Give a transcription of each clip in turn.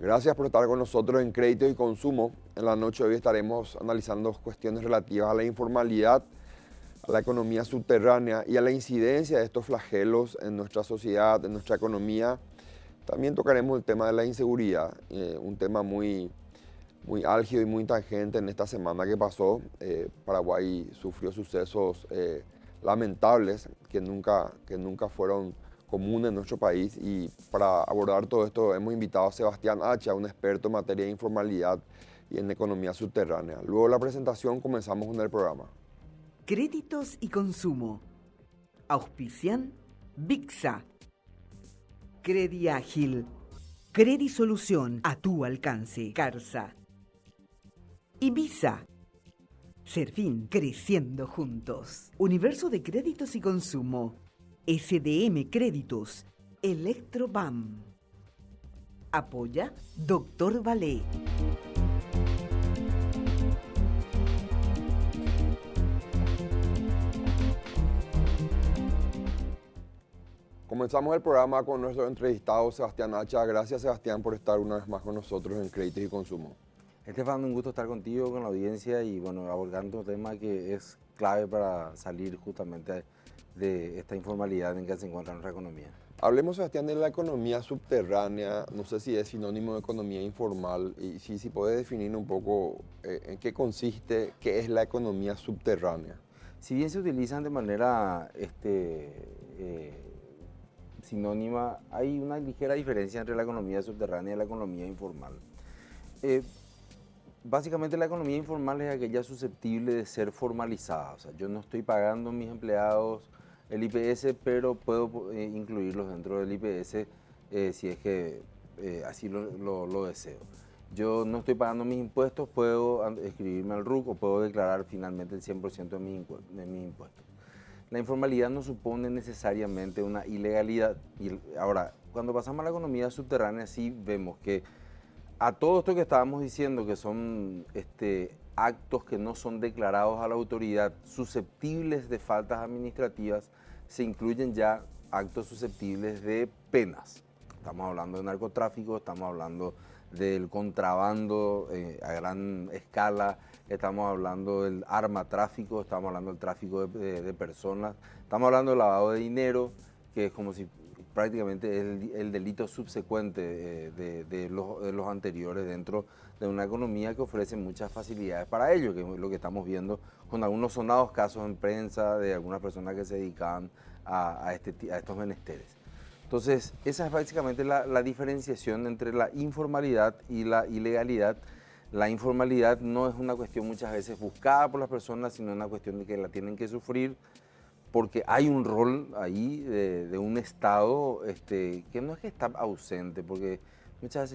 Gracias por estar con nosotros en Crédito y Consumo. En la noche de hoy estaremos analizando cuestiones relativas a la informalidad, a la economía subterránea y a la incidencia de estos flagelos en nuestra sociedad, en nuestra economía. También tocaremos el tema de la inseguridad, un tema muy álgido y muy tangente en esta semana que pasó. Paraguay sufrió sucesos lamentables que nunca fueron comunes en nuestro país, y para abordar todo esto hemos invitado a Sebastián Hacha, un experto en materia de informalidad y en economía subterránea. Luego de la presentación comenzamos con el programa. Créditos y consumo. Auspician VIXA. Crediágil. Credisolución a tu alcance. Carsa. Ibiza. Serfín, creciendo juntos. Universo de créditos y consumo. SDM Créditos. Electrobam. Apoya Dr. Valé. Comenzamos el programa con nuestro entrevistado Sebastián Hacha. Gracias, Sebastián, por estar una vez más con nosotros en Créditos y Consumo. Estefan, un gusto estar contigo, con la audiencia y bueno, abordando un tema que es clave para salir justamente de esta informalidad en que se encuentra nuestra economía. Hablemos, Sebastián, de la economía subterránea. No sé si es sinónimo de economía informal y si puedes definir un poco en qué consiste, qué es la economía subterránea. Si bien se utilizan de manera sinónima, hay una ligera diferencia entre la economía subterránea y la economía informal. Básicamente la economía informal es aquella susceptible de ser formalizada. O sea, yo no estoy pagando a mis empleados el IPS, pero puedo incluirlos dentro del IPS si es que así lo deseo. Yo no estoy pagando mis impuestos, puedo escribirme al RUC o puedo declarar finalmente el 100% de mis impuestos. La informalidad no supone necesariamente una ilegalidad. Y ahora, cuando pasamos a la economía subterránea, sí vemos que a todo esto que estábamos diciendo, que son actos que no son declarados a la autoridad, susceptibles de faltas administrativas, se incluyen ya actos susceptibles de penas. Estamos hablando de narcotráfico, estamos hablando del contrabando a gran escala, estamos hablando del armatráfico, estamos hablando del tráfico de personas, estamos hablando del lavado de dinero, que es como si prácticamente es el delito subsecuente de los anteriores dentro de una economía que ofrece muchas facilidades para ello, que es lo que estamos viendo con algunos sonados casos en prensa de algunas personas que se dedicaban a estos menesteres. Entonces, esa es básicamente la diferenciación entre la informalidad y la ilegalidad. La informalidad no es una cuestión muchas veces buscada por las personas, sino una cuestión de que la tienen que sufrir, porque hay un rol ahí de un Estado que no es que está ausente, porque muchas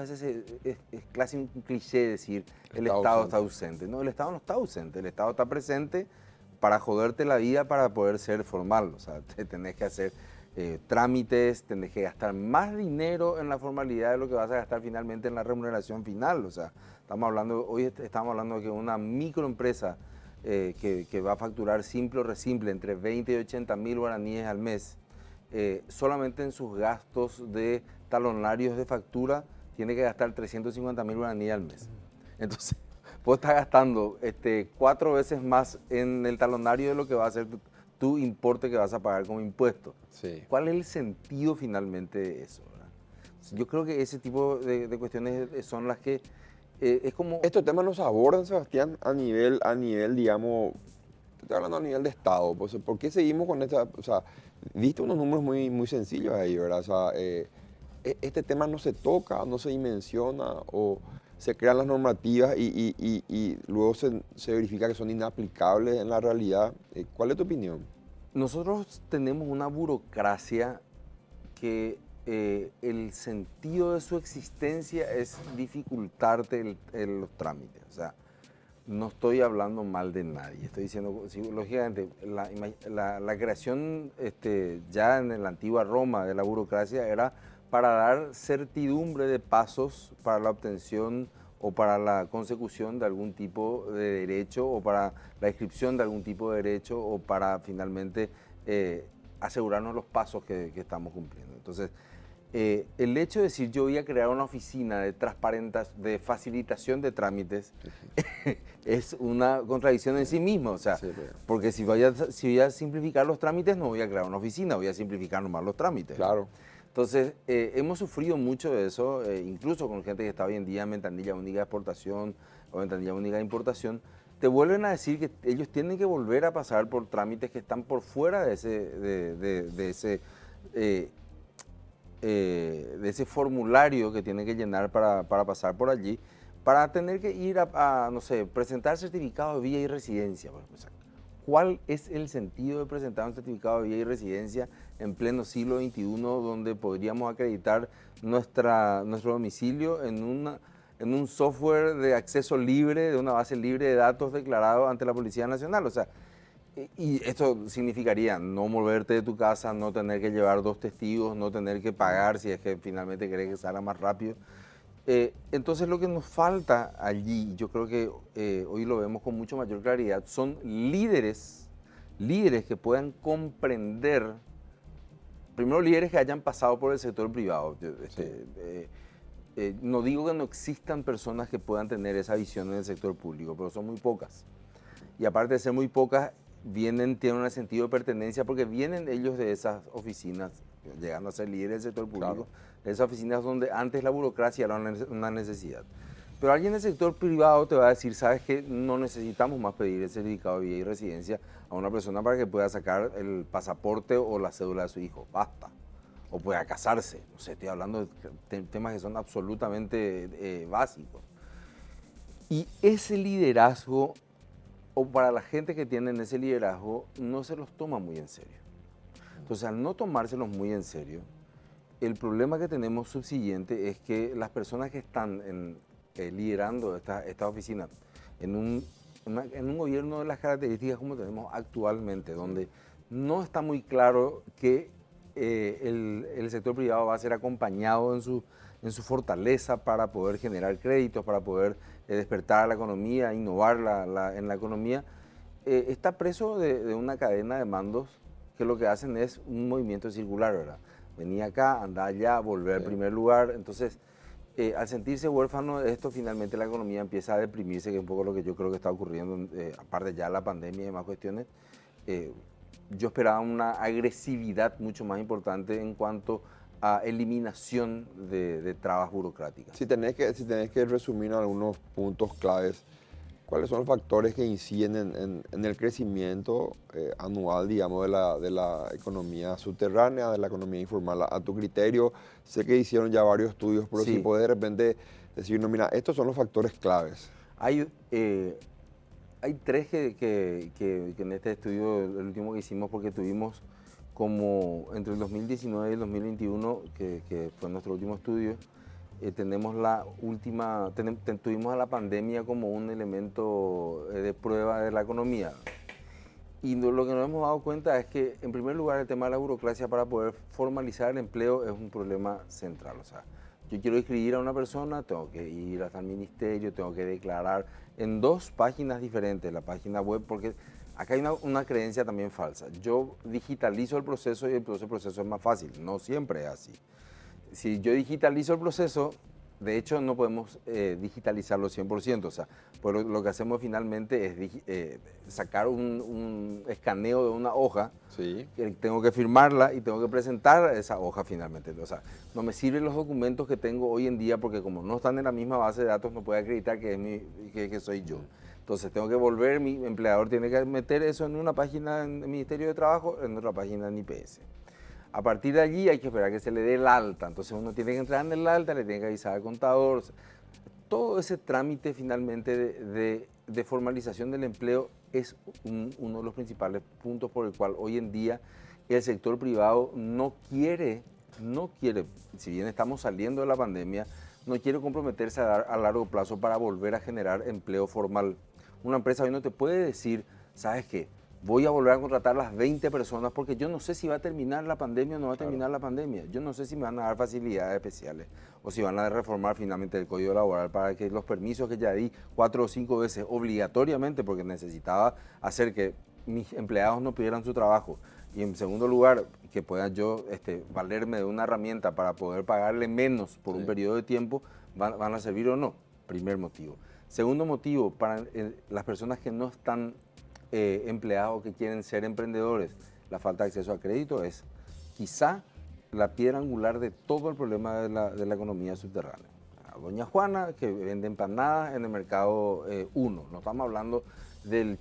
veces es casi un cliché decir el Estado está ausente. No, el Estado no está ausente, el Estado está presente para joderte la vida para poder ser formal. O sea, te tenés que hacer trámites, tenés que gastar más dinero en la formalidad de lo que vas a gastar finalmente en la remuneración final. O sea, hoy estamos hablando de que una microempresa que va a facturar simple o resimple entre 20 y 80 mil guaraníes al mes, solamente en sus gastos de talonarios de factura tiene que gastar 350 mil guaraníes al mes. Entonces, vos estás gastando 4 veces más en el talonario de lo que va a ser tu importe que vas a pagar como impuesto. Sí. ¿Cuál es el sentido finalmente de eso? ¿Verdad? Yo creo que ese tipo de cuestiones son las que es como... Estos temas nos abordan, Sebastián, a nivel, digamos, estoy hablando a nivel de Estado. Pues, ¿por qué seguimos con esta? O sea, diste unos números muy sencillos ahí, ¿verdad? O sea, este tema no se toca, no se dimensiona, o se crean las normativas y luego se verifica que son inaplicables en la realidad. ¿Cuál es tu opinión? Nosotros tenemos una burocracia que el sentido de su existencia es dificultarte los trámites. O sea, no estoy hablando mal de nadie, estoy diciendo, sí, lógicamente, la creación ya en la antigua Roma de la burocracia era para dar certidumbre de pasos para la obtención o para la consecución de algún tipo de derecho o para la inscripción de algún tipo de derecho o para finalmente asegurarnos los pasos que estamos cumpliendo. Entonces, el hecho de decir yo voy a crear una oficina de facilitación de trámites es una contradicción en sí mismo, o sea, Sí, pero- porque si voy a simplificar los trámites no voy a crear una oficina, voy a simplificar nomás los trámites. Claro. Entonces, hemos sufrido mucho de eso, incluso con gente que está hoy en día en ventanilla única de exportación o ventanilla única de importación, te vuelven a decir que ellos tienen que volver a pasar por trámites que están por fuera de ese formulario que tienen que llenar para pasar por allí, para tener que ir no sé, presentar certificado de vía y residencia. Por ejemplo. O sea, ¿cuál es el sentido de presentar un certificado de vía y residencia en pleno siglo XXI, donde podríamos acreditar nuestro domicilio en un software de acceso libre, de una base libre de datos declarado ante la Policía Nacional? O sea, y esto significaría no moverte de tu casa, no tener que llevar 2 testigos, no tener que pagar si es que finalmente querés que salga más rápido. Entonces lo que nos falta allí, yo creo que hoy lo vemos con mucho mayor claridad, son líderes que puedan comprender, primero líderes que hayan pasado por el sector privado. No digo que no existan personas que puedan tener esa visión en el sector público, pero son muy pocas. Y aparte de ser muy pocas, tienen un sentido de pertenencia porque vienen ellos de esas oficinas, llegando a ser líderes del sector público, Claro. de esas oficinas donde antes la burocracia era una necesidad. Pero alguien del sector privado te va a decir, sabes que no necesitamos más pedir el certificado de vida y residencia a una persona para que pueda sacar el pasaporte o la cédula de su hijo, basta. O pueda casarse, no sé, estoy hablando de temas que son absolutamente básicos. Y ese liderazgo, o para la gente que tienen ese liderazgo, no se los toma muy en serio. Entonces, al no tomárselos muy en serio, el problema que tenemos subsiguiente es que las personas que están liderando esta oficina en un gobierno de las características como tenemos actualmente, donde no está muy claro que el sector privado va a ser acompañado en su fortaleza para poder generar créditos, para poder despertar a la economía, innovar en la economía, está preso de una cadena de mandos que lo que hacen es un movimiento circular, ¿verdad? Venía acá, anda allá, volver al primer lugar. Entonces, al sentirse huérfano de esto, finalmente la economía empieza a deprimirse, que es un poco lo que yo creo que está ocurriendo, aparte ya de la pandemia y demás cuestiones. Yo esperaba una agresividad mucho más importante en cuanto a eliminación de trabas burocráticas. Si tenés que resumir algunos puntos claves, ¿cuáles son los factores que inciden en el crecimiento anual, digamos, de la economía subterránea, de la economía informal? A tu criterio, sé que hicieron ya varios estudios, pero Sí. si puedes de repente decirnos, mira, estos son los factores claves. Hay 3 que en este estudio, el último que hicimos, porque tuvimos como entre el 2019 y el 2021, que fue nuestro último estudio, tuvimos a la pandemia como un elemento de prueba de la economía. Y lo que nos hemos dado cuenta es que, en primer lugar, el tema de la burocracia para poder formalizar el empleo es un problema central. O sea, yo quiero inscribir a una persona, tengo que ir hasta el ministerio, tengo que declarar en 2 páginas diferentes, la página web, porque acá hay una creencia también falsa. Yo digitalizo el proceso y el proceso es más fácil. No siempre es así. Si yo digitalizo el proceso, de hecho no podemos digitalizarlo 100%, o sea, pues lo que hacemos finalmente es sacar un escaneo de una hoja, Sí. que tengo que firmarla y tengo que presentar esa hoja finalmente. O sea, no me sirven los documentos que tengo hoy en día porque como no están en la misma base de datos no puede acreditar que soy yo. Entonces tengo que volver, mi empleador tiene que meter eso en una página en el Ministerio de Trabajo, en otra página en IPS. A partir de allí hay que esperar que se le dé el alta, entonces uno tiene que entrar en el alta, le tiene que avisar al contador. Todo ese trámite finalmente de formalización del empleo es uno de los principales puntos por el cual hoy en día el sector privado no quiere, si bien estamos saliendo de la pandemia, no quiere comprometerse a largo plazo para volver a generar empleo formal. Una empresa hoy no te puede decir, ¿sabes qué? Voy a volver a contratar las 20 personas porque yo no sé si va a terminar la pandemia o no va a terminar la pandemia. Yo no sé si me van a dar facilidades especiales o si van a reformar finalmente el Código Laboral para que los permisos que ya di 4 o 5 veces obligatoriamente porque necesitaba hacer que mis empleados no perdieran su trabajo y en segundo lugar, que pueda yo valerme de una herramienta para poder pagarle menos por un periodo de tiempo, van a servir o no. Primer motivo. Segundo motivo, para las personas que no están empleados o que quieren ser emprendedores, la falta de acceso a crédito es quizá la piedra angular de todo el problema de la economía subterránea. A doña Juana, que vende empanadas en el mercado 1, no estamos hablando del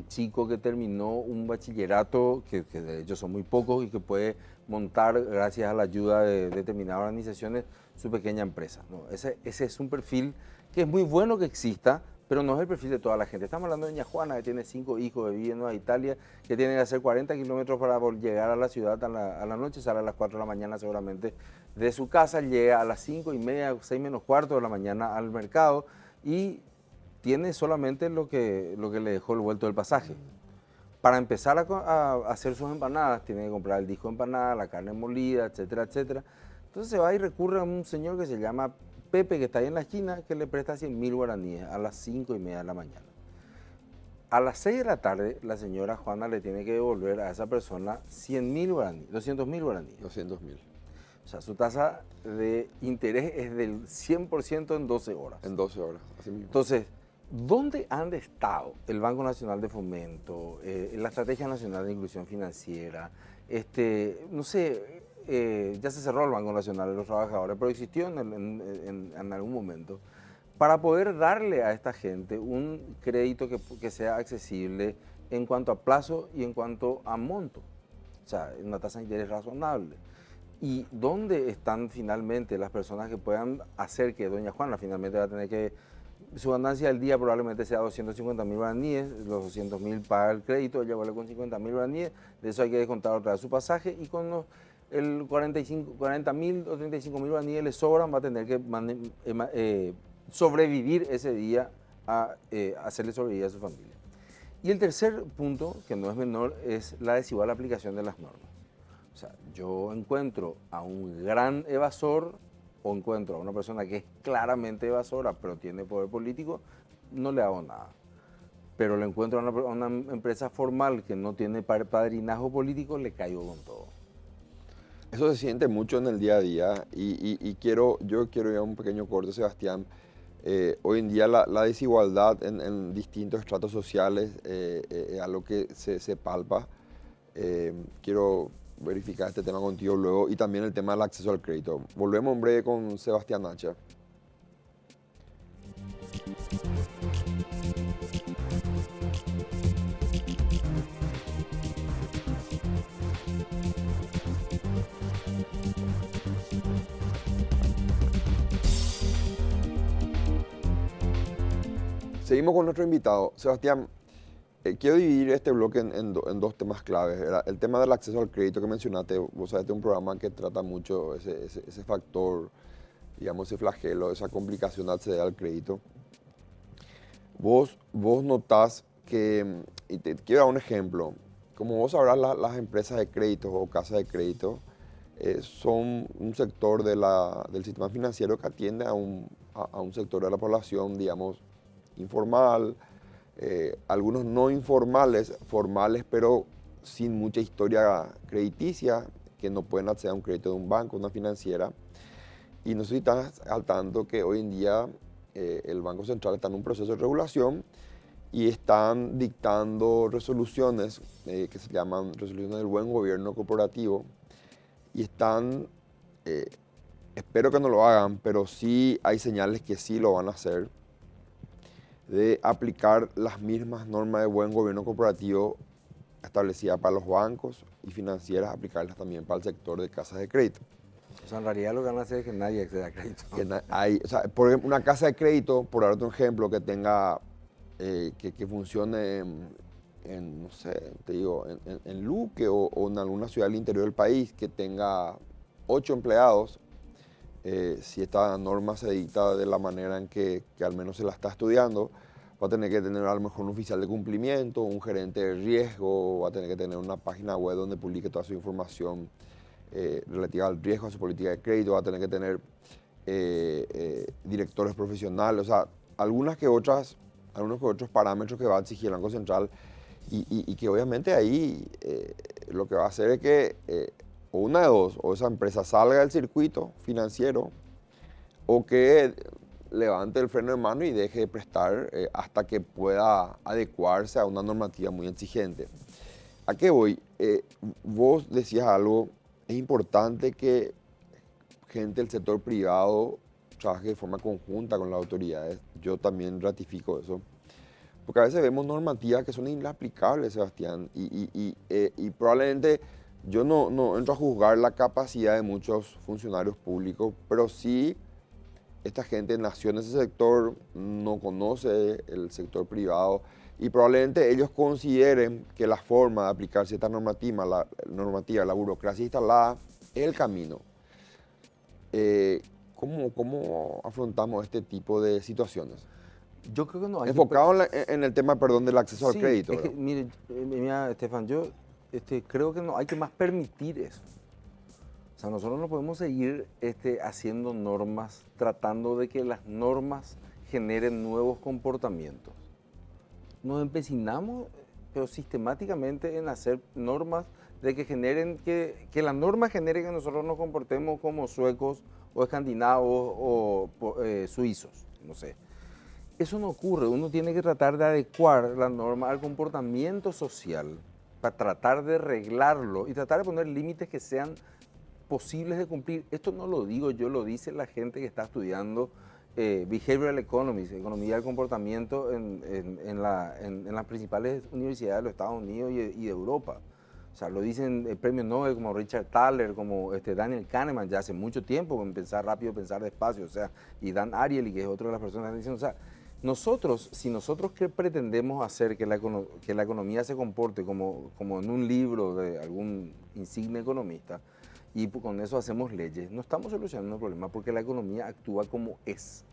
chico que terminó un bachillerato, que de hecho son muy pocos y que puede montar, gracias a la ayuda de determinadas organizaciones, su pequeña empresa. ¿No? Ese es un perfil que es muy bueno que exista, pero no es el perfil de toda la gente. Estamos hablando de doña Juana, que tiene 5 hijos, que vive en Nueva Italia, que tiene que hacer 40 kilómetros para llegar a la ciudad a la noche, sale a las 4 de la mañana seguramente de su casa, llega a las 5:30, 6 menos cuarto de la mañana al mercado y tiene solamente lo que le dejó el vuelto del pasaje. Para empezar a hacer sus empanadas, tiene que comprar el disco de empanada, la carne molida, etcétera, etcétera. Entonces se va y recurre a un señor que se llama Pepe, que está ahí en la esquina, que le presta 100.000 guaraníes a las 5:30 de la mañana. A las 6 de la tarde, la señora Juana le tiene que devolver a esa persona 100.000 guaraníes, 200.000 guaraníes. 200.000. O sea, su tasa de interés es del 100% en 12 horas. En 12 horas, así mismo. Entonces, ¿dónde han estado el Banco Nacional de Fomento, la Estrategia Nacional de Inclusión Financiera? No sé, ya se cerró el Banco Nacional de los Trabajadores, pero existió en algún momento, para poder darle a esta gente un crédito que sea accesible en cuanto a plazo y en cuanto a monto. O sea, una tasa de interés razonable. ¿Y dónde están finalmente las personas que puedan hacer que doña Juana finalmente va a tener que... Su ganancia del día probablemente sea 250.000 guaraníes, los 200.000 paga el crédito, ella vuelve con 50.000 guaraníes, de eso hay que descontar otra vez su pasaje y con el 40.000 o 35.000 guaraníes le sobran, va a tener que sobrevivir ese día, hacerle sobrevivir a su familia. Y el tercer punto, que no es menor, es la desigual aplicación de las normas. O sea, yo encuentro a un gran evasor o encuentro a una persona que es claramente evasora, pero tiene poder político, no le hago nada. Pero le encuentro a una empresa formal que no tiene padrinazgo político, le caigo con todo. Eso se siente mucho en el día a día y yo quiero ir a un pequeño corte, Sebastián. Hoy en día la desigualdad en distintos estratos sociales es algo que se palpa. Quiero verificar este tema contigo luego y también el tema del acceso al crédito. Volvemos en breve con Sebastián Nacha. Seguimos con nuestro invitado. Sebastián, quiero dividir este bloque en dos temas claves. El tema del acceso al crédito que mencionaste, vos sabés, este es un programa que trata mucho ese factor, digamos, ese flagelo, esa complicación de acceder al crédito. Vos notás que, y te quiero dar un ejemplo, como vos sabrás, las empresas de crédito o casas de crédito son un sector del sistema financiero que atiende a un sector de la población, digamos, informal, algunos no informales, formales, pero sin mucha historia crediticia, que no pueden acceder a un crédito de un banco, una financiera. Y no sé si estás al tanto que hoy en día el Banco Central está en un proceso de regulación y están dictando resoluciones que se llaman resoluciones del buen gobierno corporativo y están, espero que no lo hagan, pero sí hay señales que sí lo van a hacer, de aplicar las mismas normas de buen gobierno corporativo establecidas para los bancos y financieras, aplicarlas también para el sector de casas de crédito. O sea, en realidad lo que van a hacer es que nadie acceda a crédito. O sea, por ejemplo, una casa de crédito, por dar otro ejemplo, que tenga, que funcione no sé, te digo, en Luque o en alguna ciudad del interior del país, que tenga 8 empleados, si esta norma se dicta de la manera en que al menos se la está estudiando, va a tener que tener a lo mejor un oficial de cumplimiento, un gerente de riesgo, va a tener que tener una página web donde publique toda su información relativa al riesgo, a su política de crédito, va a tener que tener directores profesionales, o sea, algunos que otros parámetros que va a exigir el Banco Central y que obviamente ahí lo que va a hacer es que o una de dos, o esa empresa salga del circuito financiero o que levante el freno de mano y deje de prestar hasta que pueda adecuarse a una normativa muy exigente. ¿A qué voy? Vos decías algo, es importante que gente del sector privado trabaje de forma conjunta con las autoridades. Yo también ratifico eso. Porque a veces vemos normativas que son inaplicables, Sebastián, y probablemente yo no entro a juzgar la capacidad de muchos funcionarios públicos, pero sí esta gente nació en ese sector, no conoce el sector privado y probablemente ellos consideren que la forma de aplicar cierta normativa, la burocracia instalada, es el camino. ¿Cómo afrontamos este tipo de situaciones? Yo creo que no hay Enfocado en el tema, perdón, del acceso al crédito. Es que, mire, mira, Estefan, yo creo que no hay que más permitir eso. O sea, nosotros no podemos seguir haciendo normas, tratando de que las normas generen nuevos comportamientos. Nos empecinamos, pero sistemáticamente en hacer normas de que generen, que la norma genere que nosotros nos comportemos como suecos o escandinavos o suizos, no sé. Eso no ocurre, uno tiene que tratar de adecuar la norma al comportamiento social para tratar de arreglarlo y tratar de poner límites que sean posibles de cumplir. Esto no lo digo yo, lo dice la gente que está estudiando Behavioral Economics, economía del comportamiento en las principales universidades de los Estados Unidos y de Europa. O sea, lo dicen premios Nobel como Richard Thaler, como Daniel Kahneman, ya hace mucho tiempo, en Pensar rápido, pensar despacio, o sea, y Dan Ariely, que es otra de las personas que dicen, o sea, si nosotros que pretendemos hacer que la economía se comporte como en un libro de algún insigne economista, y con eso hacemos leyes, no estamos solucionando el problema porque la economía actúa como es.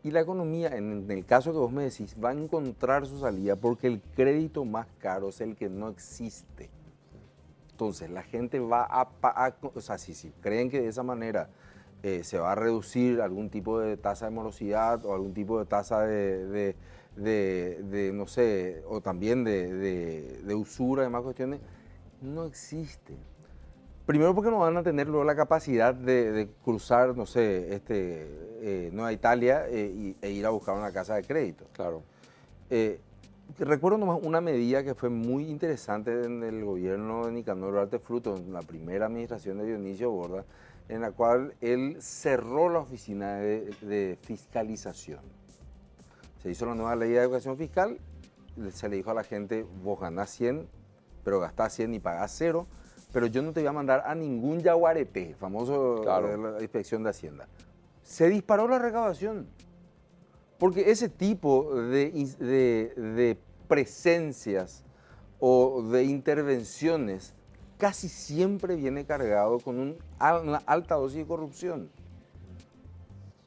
Y la economía, en el caso que vos me decís, va a encontrar su salida porque el crédito más caro es el que no existe. Entonces, la gente va o sea, si creen que de esa manera se va a reducir algún tipo de tasa de morosidad o algún tipo de tasa de no sé, o también de usura y demás cuestiones, no existe. Primero porque no van a tener luego la capacidad de cruzar, no sé, Nueva Italia e ir a buscar una casa de crédito. Claro. Recuerdo nomás una medida que fue muy interesante en el gobierno de Nicanor Duarte Fruto, en la primera administración de Dionisio Borda, en la cual él cerró la oficina de fiscalización. Se hizo la nueva ley de educación fiscal, se le dijo a la gente, vos ganás 100, pero gastás 100 y pagás 0, pero yo no te voy a mandar a ningún yaguareté, famoso de la inspección de Hacienda. Se disparó la recaudación, porque ese tipo de presencias o de intervenciones casi siempre viene cargado con una alta dosis de corrupción.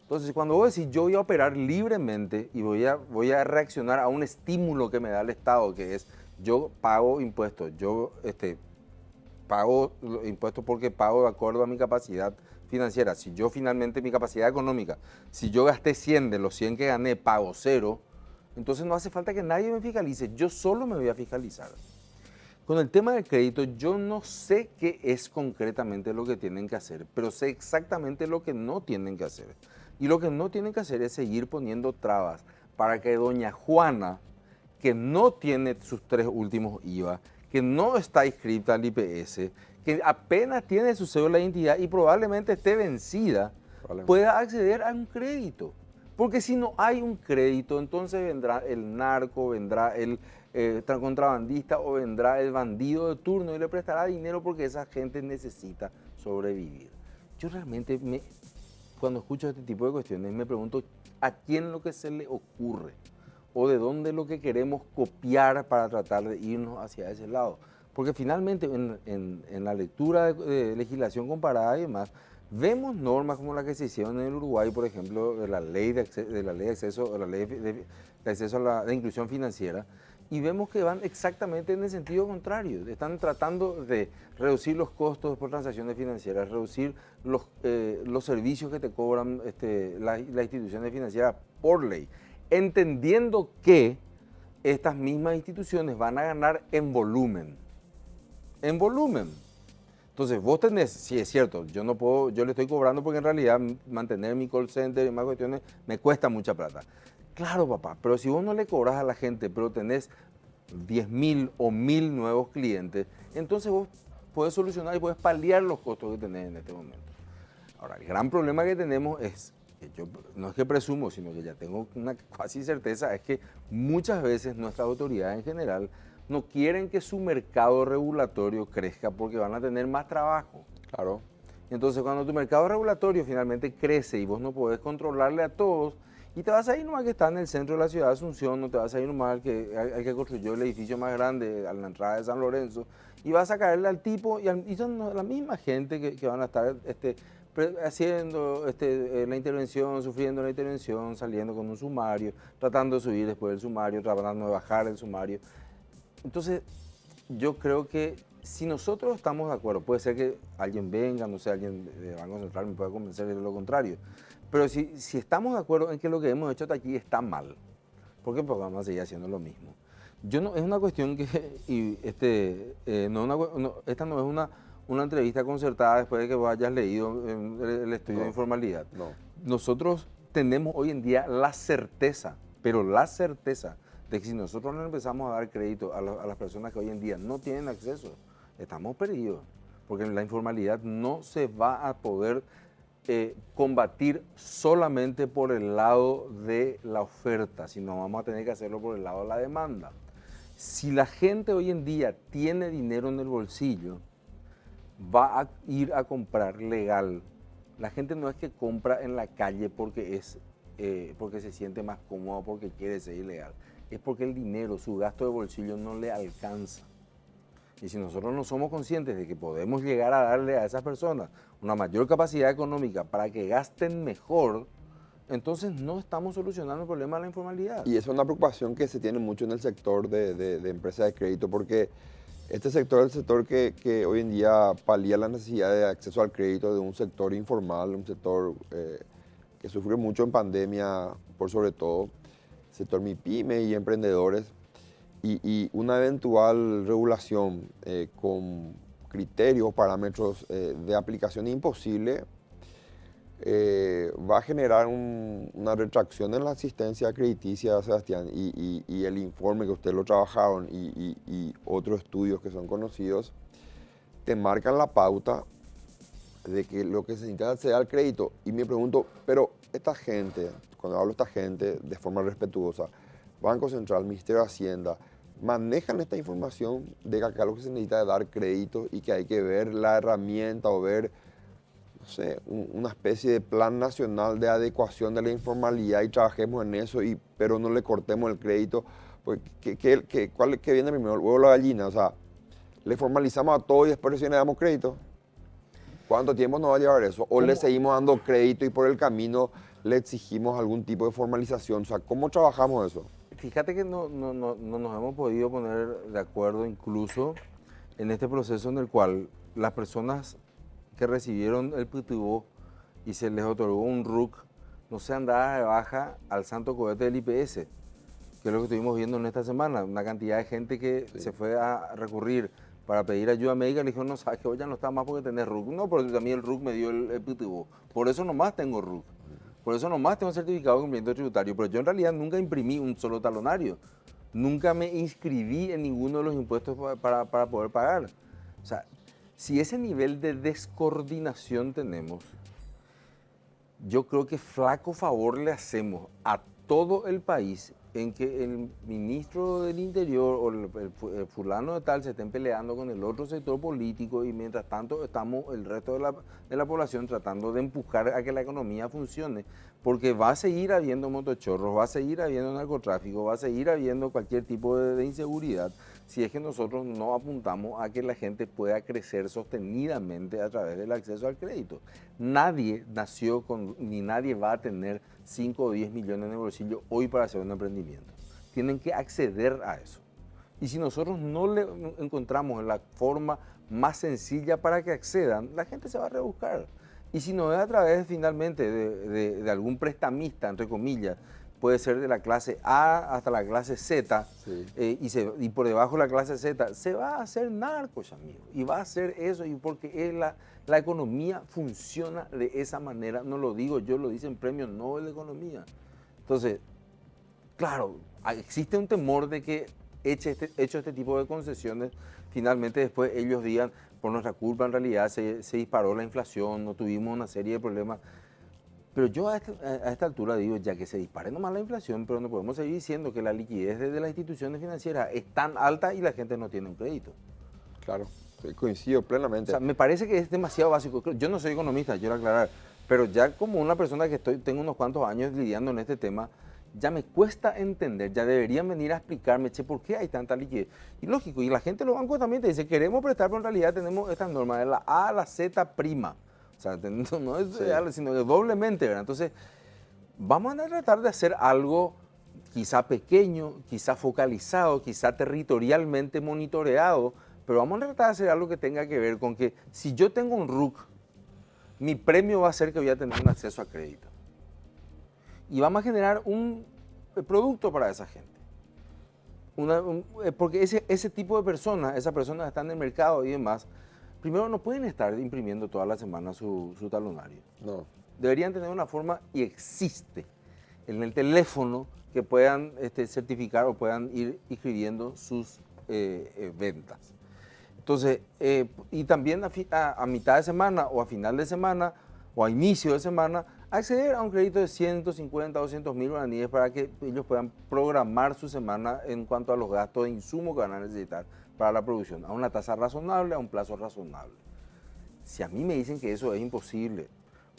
Entonces, cuando vos decís, yo voy a operar libremente y voy a reaccionar a un estímulo que me da el Estado, que es, yo pago impuestos, yo pago impuestos porque pago de acuerdo a mi capacidad financiera. Si yo finalmente, mi capacidad económica, si yo gasté 100 de los 100 que gané, pago 0, entonces no hace falta que nadie me fiscalice, yo solo me voy a fiscalizar. Con el tema del crédito, yo no sé qué es concretamente lo que tienen que hacer, pero sé exactamente lo que no tienen que hacer. Y lo que no tienen que hacer es seguir poniendo trabas para que doña Juana, que no tiene sus 3 últimos IVA, que no está inscrita al IPS, que apenas tiene su cédula de identidad y probablemente esté vencida, pueda acceder a un crédito. Porque si no hay un crédito, entonces vendrá el narco, vendrá el contrabandista o vendrá el bandido de turno y le prestará dinero porque esa gente necesita sobrevivir. Yo realmente, cuando escucho este tipo de cuestiones, me pregunto a quién lo que se le ocurre o de dónde lo que queremos copiar para tratar de irnos hacia ese lado. Porque finalmente en la lectura de legislación comparada y demás, vemos normas como las que se hicieron en el Uruguay, por ejemplo, de la ley de acceso a la inclusión financiera, y vemos que van exactamente en el sentido contrario. Están tratando de reducir los costos por transacciones financieras, reducir los servicios que te cobran las instituciones financieras por ley, entendiendo que estas mismas instituciones van a ganar en volumen. En volumen. Entonces, vos tenés, sí es cierto, yo no puedo, yo le estoy cobrando porque en realidad mantener mi call center y más cuestiones me cuesta mucha plata. Claro, papá, pero si vos no le cobras a la gente, pero tenés 10.000 o 1.000 nuevos clientes, entonces vos puedes solucionar y puedes paliar los costos que tenés en este momento. Ahora, el gran problema que tenemos es, que yo no es que presumo, sino que ya tengo una casi certeza, es que muchas veces nuestras autoridades en general no quieren que su mercado regulatorio crezca porque van a tener más trabajo. Claro. Entonces, cuando tu mercado regulatorio finalmente crece y vos no podés controlarle a todos, y te vas a ir nomás que está en el centro de la ciudad de Asunción, no te vas a ir nomás al que construyó el edificio más grande a la entrada de San Lorenzo, y vas a caerle al tipo, y son la misma gente que van a estar haciendo la intervención, sufriendo la intervención, saliendo con un sumario, tratando de subir después del sumario, tratando de bajar el sumario. Entonces, yo creo que si nosotros estamos de acuerdo, puede ser que alguien venga, no sé, alguien de Banco Central me pueda convencer de lo contrario, pero si estamos de acuerdo en que lo que hemos hecho hasta aquí está mal, ¿por qué? Porque vamos a seguir haciendo lo mismo. Es una cuestión que, esta no es una entrevista concertada después de que vos hayas leído el estudio de informalidad. No. Nosotros tenemos hoy en día la certeza, pero la certeza, de que si nosotros no empezamos a dar crédito a las personas que hoy en día no tienen acceso, estamos perdidos, porque la informalidad no se va a poder combatir solamente por el lado de la oferta, sino vamos a tener que hacerlo por el lado de la demanda. Si la gente hoy en día tiene dinero en el bolsillo, va a ir a comprar legal. La gente no es que compra en la calle porque se siente más cómodo, porque quiere ser ilegal. Es porque el dinero, su gasto de bolsillo no le alcanza. Y si nosotros no somos conscientes de que podemos llegar a darle a esas personas una mayor capacidad económica para que gasten mejor, entonces no estamos solucionando el problema de la informalidad. Y eso es una preocupación que se tiene mucho en el sector de empresas de crédito, porque este sector es el sector que hoy en día palía la necesidad de acceso al crédito de un sector informal, un sector que sufrió mucho en pandemia, por sobre todo, sector MIPYME y emprendedores. Y una eventual regulación con criterios o parámetros de aplicación imposible va a generar una retracción en la asistencia crediticia, Sebastián, y el informe que ustedes lo trabajaron y otros estudios que son conocidos, te marcan la pauta de que lo que se necesita es acceder al crédito. Y me pregunto, pero esta gente, cuando hablo de esta gente de forma respetuosa, Banco Central, Ministerio de Hacienda, manejan esta información de que acá lo que se necesita es dar crédito y que hay que ver la herramienta o ver, no sé, una especie de plan nacional de adecuación de la informalidad y trabajemos en eso, pero no le cortemos el crédito. Pues, ¿qué viene primero, el huevo o la gallina? O sea, le formalizamos a todo y después recién le damos crédito. ¿Cuánto tiempo nos va a llevar eso? ¿O le seguimos dando crédito y por el camino le exigimos algún tipo de formalización? O sea, ¿cómo trabajamos eso? Fíjate que no nos hemos podido poner de acuerdo incluso en este proceso en el cual las personas que recibieron el PTU y se les otorgó un RUC no sean dadas de baja al santo cohete del IPS, que es lo que estuvimos viendo en esta semana. Una cantidad de gente que se fue a recurrir para pedir ayuda médica, le dijeron, no, sabes que hoy ya no está más porque tenés RUC. No, pero a mí el RUC me dio el PTU. Por eso nomás tengo RUC. Por eso nomás tengo certificado de cumplimiento tributario. Pero yo en realidad nunca imprimí un solo talonario. Nunca me inscribí en ninguno de los impuestos para poder pagar. O sea, si ese nivel de descoordinación tenemos, yo creo que flaco favor le hacemos a todo el país en que el ministro del Interior o el fulano de tal se estén peleando con el otro sector político y mientras tanto estamos el resto de la población tratando de empujar a que la economía funcione, porque va a seguir habiendo motochorros, va a seguir habiendo narcotráfico, va a seguir habiendo cualquier tipo de inseguridad si es que nosotros no apuntamos a que la gente pueda crecer sostenidamente a través del acceso al crédito. Nadie nació ni nadie va a tener 5 o 10 millones en el bolsillo hoy para hacer un emprendimiento. Tienen que acceder a eso. Y si nosotros no le encontramos la forma más sencilla para que accedan, la gente se va a rebuscar. Y si no es a través finalmente de algún prestamista, entre comillas, puede ser de la clase A hasta la clase Z, Sí. y por debajo de la clase Z, se va a hacer narcos, amigo. Y va a hacer eso, y porque la economía funciona de esa manera. No lo digo yo, lo dicen premios Nobel de Economía. Entonces, claro, existe un temor de que hecho este tipo de concesiones, finalmente después ellos digan, por nuestra culpa en realidad se disparó la inflación, no tuvimos una serie de problemas. Pero yo a esta altura digo, ya que se dispare nomás la inflación, pero no podemos seguir diciendo que la liquidez de las instituciones financieras es tan alta y la gente no tiene un crédito. Claro, sí, coincido O plenamente. sea, me parece que es demasiado básico. Yo no soy economista, quiero aclarar, pero ya como una persona que tengo unos cuantos años lidiando en este tema, ya me cuesta entender, ya deberían venir a explicarme, che, ¿por qué hay tanta liquidez? Y lógico, y la gente de los bancos también te dice, queremos prestar, pero en realidad tenemos estas normas, de la A a la Z prima. O sea, no es Sí. sino que doblemente, ¿verdad? Entonces, vamos a tratar de hacer algo quizá pequeño, quizá focalizado, quizá territorialmente monitoreado, pero vamos a tratar de hacer algo que tenga que ver con que si yo tengo un RUC, mi premio va a ser que voy a tener un acceso a crédito. Y vamos a generar un producto para esa gente. Porque ese tipo de personas, esas personas que están en el mercado y demás, primero no pueden estar imprimiendo toda la semana su talonario. No. Deberían tener una forma, y existe, en el teléfono que puedan certificar o puedan ir inscribiendo sus ventas. Entonces, y también a mitad de semana o a final de semana o a inicio de semana, acceder a un crédito de 150 o 200 mil guaraníes para que ellos puedan programar su semana en cuanto a los gastos de insumo que van a necesitar para la producción, a una tasa razonable, a un plazo razonable. Si a mí me dicen que eso es imposible,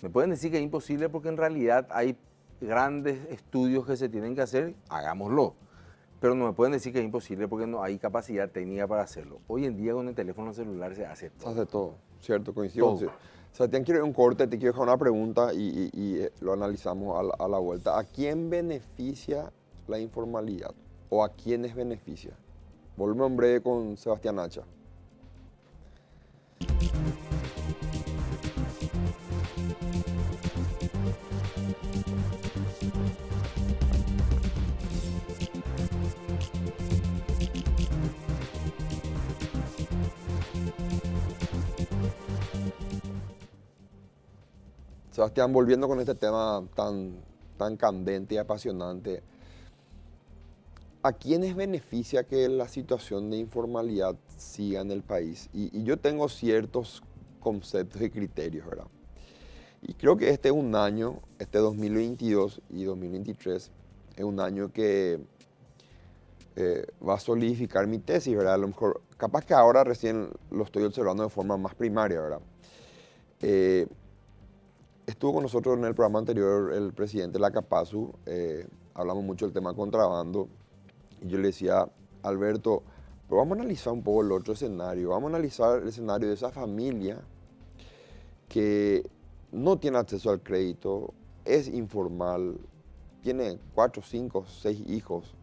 me pueden decir que es imposible porque en realidad hay grandes estudios que se tienen que hacer, hagámoslo. Pero no me pueden decir que es imposible porque no hay capacidad técnica para hacerlo. Hoy en día con el teléfono celular se hace Se todo. hace todo, ¿cierto? Coincido. Todo. Sebastián, quiero ir a un corte, te quiero dejar una pregunta y lo analizamos a la vuelta. ¿A quién beneficia la informalidad o a quiénes beneficia? Volvemos en breve con Sebastián Hacha. Sebastián, volviendo con este tema tan candente y apasionante, ¿a quiénes beneficia que la situación de informalidad siga en el país? Y yo tengo ciertos conceptos y criterios, ¿verdad? Y creo que este es un año, este 2022 y 2023, es un año que va a solidificar mi tesis, ¿verdad? A lo mejor, capaz que ahora recién lo estoy observando de forma más primaria, ¿verdad? Estuvo con nosotros en el programa anterior el presidente Lacapazu, hablamos mucho del tema contrabando, y yo le decía, Alberto, pero vamos a analizar un poco el otro escenario, vamos a analizar el escenario de esa familia que no tiene acceso al crédito, es informal, tiene 4, 5, 6 hijos,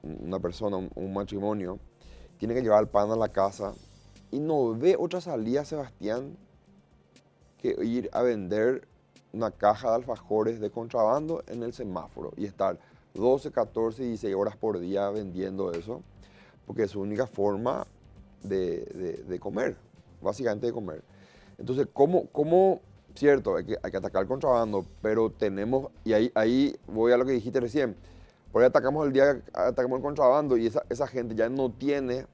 una persona, un matrimonio, tiene que llevar el pan a la casa y no ve otra salida, Sebastián, que ir a vender una caja de alfajores de contrabando en el semáforo y estar 12, 14, 16 horas por día vendiendo eso, porque es su única forma de comer, básicamente de comer. Entonces, ¿cómo cierto, hay que atacar el contrabando, pero tenemos, y ahí voy a lo que dijiste recién, por ahí atacamos el contrabando y esa gente ya no tiene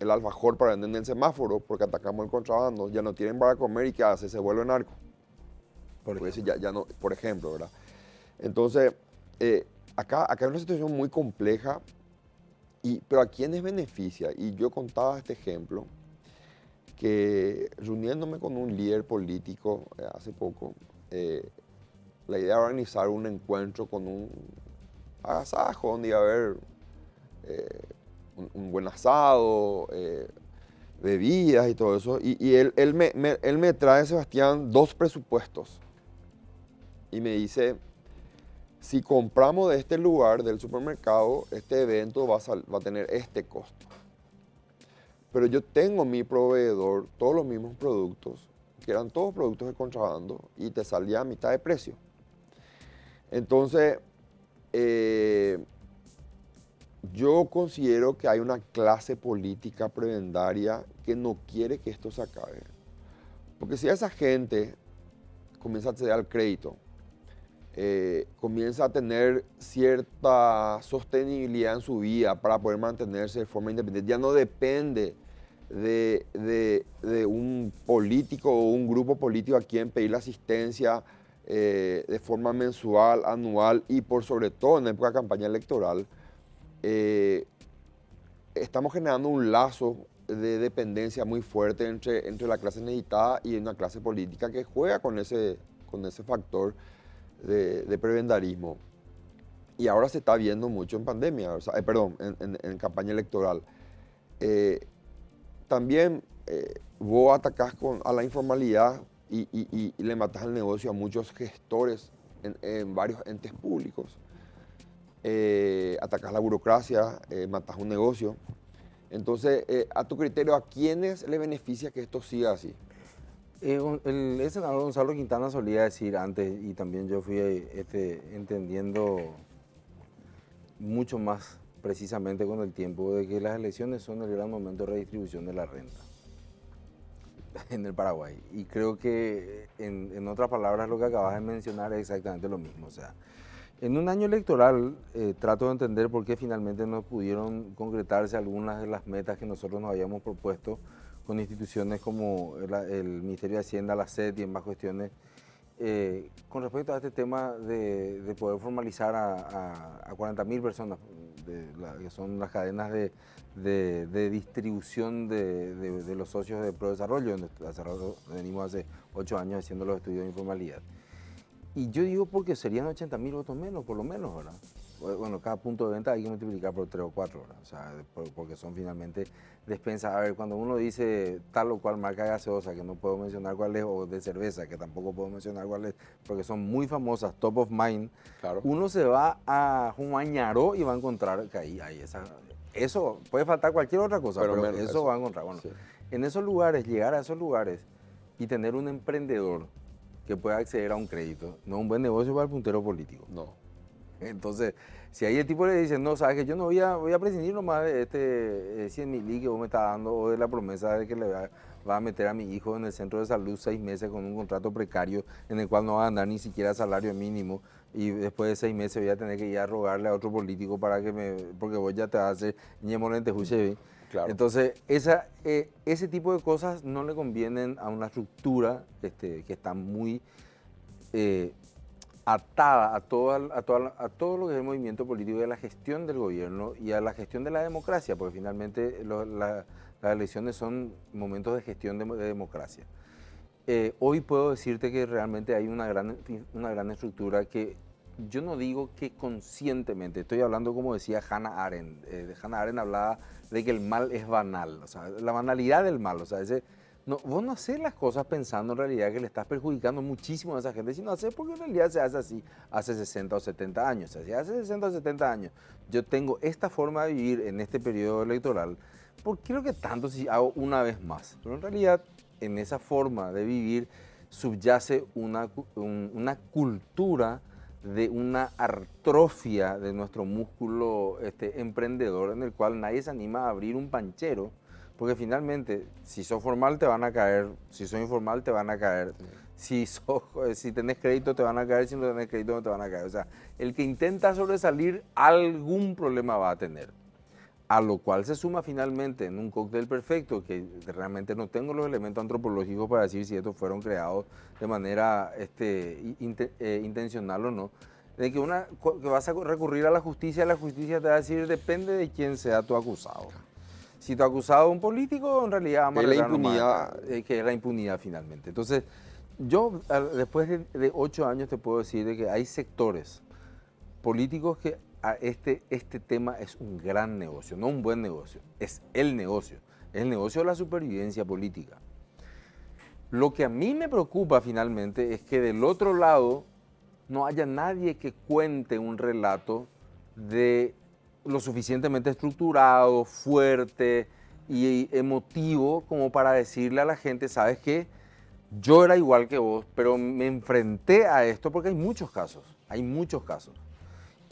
el alfajor para vender en el semáforo porque atacamos el contrabando, ya no tienen para comer y ¿qué hace? Se vuelve narco. Ya no, por ejemplo, ¿verdad? Entonces, acá hay una situación muy compleja, pero ¿a quiénes beneficia? Y yo contaba este ejemplo, que reuniéndome con un líder político hace poco, la idea era organizar un encuentro con un agasajo donde iba a haber un buen asado, bebidas y todo eso. Y él me trae, Sebastián, 2 presupuestos. Y me dice, si compramos de este lugar, del supermercado, este evento va a tener este costo. Pero yo tengo mi proveedor, todos los mismos productos, que eran todos productos de contrabando, y te salía a mitad de precio. Entonces, Yo considero que hay una clase política prebendaria que no quiere que esto se acabe. Porque si esa gente comienza a acceder al crédito, comienza a tener cierta sostenibilidad en su vida para poder mantenerse de forma independiente, ya no depende de un político o un grupo político a quien pedir la asistencia de forma mensual, anual y por sobre todo en época de campaña electoral, estamos generando un lazo de dependencia muy fuerte entre la clase necesitada y una clase política que juega con ese factor de prebendarismo. Y ahora se está viendo mucho en pandemia, o sea, en campaña electoral. También vos atacás a la informalidad y le matás el negocio a muchos gestores en varios entes públicos. Atacás la burocracia, matás un negocio. Entonces, a tu criterio, ¿a quiénes le beneficia que esto siga así? El senador Gonzalo Quintana solía decir antes, y también yo fui entendiendo mucho más precisamente con el tiempo, de que las elecciones son el gran momento de redistribución de la renta en el Paraguay. Y creo que, en otras palabras, lo que acabas de mencionar es exactamente lo mismo. O sea, en un año electoral trato de entender por qué finalmente no pudieron concretarse algunas de las metas que nosotros nos habíamos propuesto con instituciones como el Ministerio de Hacienda, la SED y en más cuestiones. Con respecto a este tema de poder formalizar a 40.000 personas, que son las cadenas de distribución de los socios de Prodesarrollo, donde venimos hace 8 años haciendo los estudios de informalidad. Y yo digo porque serían 80.000 votos menos, por lo menos, ¿verdad? Bueno, cada punto de venta hay que multiplicar por 3 o 4, ¿verdad? O sea, porque son finalmente despensas. A ver, cuando uno dice tal o cual marca gaseosa, que no puedo mencionar cuál es, o de cerveza, que tampoco puedo mencionar cuál es, porque son muy famosas, top of mind, claro. Uno se va a Humañaró y va a encontrar que ahí hay eso, puede faltar cualquier otra cosa, pero eso va a encontrar. Bueno, sí. En esos lugares, llegar a esos lugares y tener un emprendedor que pueda acceder a un crédito, no es un buen negocio para el puntero político. No. Entonces, si ahí el tipo le dice, no, sabes que yo no voy a prescindir nomás de 100.000 que vos me estás dando, o de la promesa de que le va a meter a mi hijo en el centro de salud 6 meses con un contrato precario en el cual no va a ganar ni siquiera salario mínimo, y después de 6 meses voy a tener que ir a rogarle a otro político para porque vos ya te vas a hacer ñemolente juchevi. Claro. Entonces, ese tipo de cosas no le convienen a una estructura que está muy atada a todo lo que es el movimiento político y a la gestión del gobierno y a la gestión de la democracia, porque finalmente las elecciones son momentos de gestión de democracia. Hoy puedo decirte que realmente hay una gran estructura que yo no digo que conscientemente, estoy hablando como decía Hannah Arendt. Hannah Arendt hablaba de que el mal es banal, o sea, la banalidad del mal, o sea, vos no haces las cosas pensando en realidad que le estás perjudicando muchísimo a esa gente, sino haces porque en realidad se hace así hace 60 o 70 años. O sea, si hace 60 o 70 años yo tengo esta forma de vivir en este periodo electoral, ¿por qué creo que tanto si hago una vez más? Pero en realidad en esa forma de vivir subyace una cultura de una atrofia de nuestro músculo emprendedor, en el cual nadie se anima a abrir un panchero, porque finalmente, si sos formal te van a caer, si sos informal te van a caer, si tenés crédito te van a caer, si no tenés crédito no te van a caer. O sea, el que intenta sobresalir algún problema va a tener. A lo cual se suma finalmente en un cóctel perfecto, que realmente no tengo los elementos antropológicos para decir si estos fueron creados de manera intencional o no, de que vas a recurrir a la justicia te va a decir depende de quién sea tu acusado. Si tu acusado es un político, en realidad vamos a la impunidad. Que es la impunidad finalmente. Entonces, yo después de 8 años te puedo decir de que hay sectores políticos que este tema es un gran negocio, no un buen negocio, es el negocio de la supervivencia política. Lo que a mí me preocupa finalmente es que del otro lado no haya nadie que cuente un relato de lo suficientemente estructurado, fuerte y emotivo como para decirle a la gente, ¿sabes qué? Yo era igual que vos, pero me enfrenté a esto porque hay muchos casos.